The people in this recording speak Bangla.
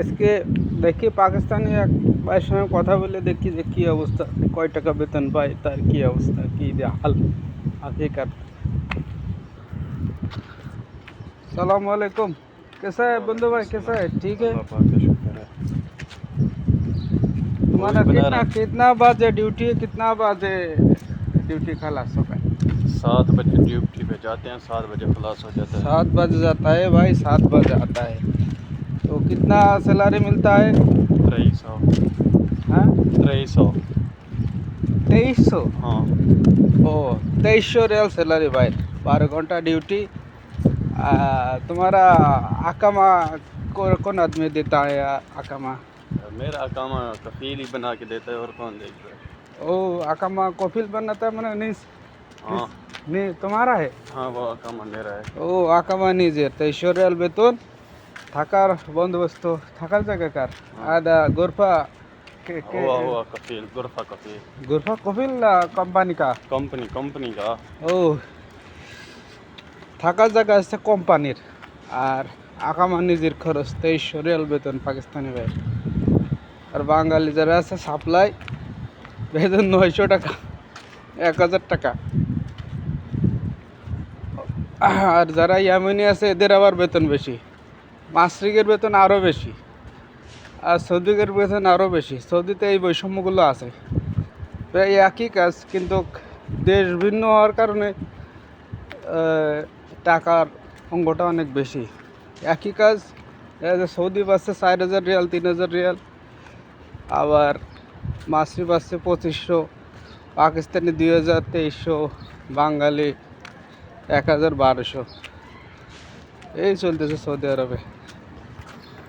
আজকে দেখি পাকিস্তানি এক ভাইয়ের সঙ্গে কথা বলে দেখি যে কী অবস্থা, কয় টাকা বেতন পায়, তার কী অবস্থা, কী হাল हकीकत। सलाम वालेकुम। कैसा है बंधु भाई, कैसा है? ठीक है। अल्लाह पाक का शुक्र है। तुम्हारा बना कितना रहा कितना बजे ड्यूटी है, कितना बजे ड्यूटी खलास होगा? 7 बजे ड्यूटी पे जाते हैं, 7 बजे खलास हो जाता है। 7 बज जाता है भाई, 7 बज आता है। तो कितना सैलरी मिलता है? 2300। हाँ, 2300। 2300। हाँ। ओ, 2300 रियल सैलरी भाई, 12 घंटा ड्यूटी। तुम्हारा अकामा कौन आदमी देता है? अकामा मेरा अकामा कफील ही बना के देता है, और कौन देखता है। ओ, अकामा कफिल बनाता है, मैंने नहीं हाँ नहीं तुम्हारा है? हाँ, वो अकामा मेरा है। ও আকামা নিজের 2300 রিয়াল বেতন, থাকার বন্দোবস্ত, থাকার জায়গাকার আদা গোরফা हुआ कफील, गुरफा कफील। গোরফা কফিল কোম্পানি কা? कंपनी का। ও, থাকার জায়গা আছে কোম্পানির, আর আকামা নিজের খরচ। 2300 রিয়াল বেতন পাকিস্তানি ভাই। আর বাঙালি যারা আছে সাপ্লাই, বেতন 900 টাকা, 1000 টাকা। আর যারা ইয়ামেনি আছে এদের আবার বেতন বেশি, মাসরিকের বেতন আরও বেশি, আর সৌদিকের বেতন আরও বেশি। সৌদিতে এই বৈষম্যগুলো আছে। প্রায় একই কাজ, কিন্তু দেশ ভিন্ন হওয়ার কারণে টাকার অঙ্কটা অনেক বেশি। একই কাজ সৌদি পাচ্ছে 4000 রিয়াল, 3000 রিয়াল, আবার মাসরি পাচ্ছে 2500, পাকিস্তানি 2000, 2300, বাঙালি 1000, 1200। এই চলতেছে সৌদি আরবে।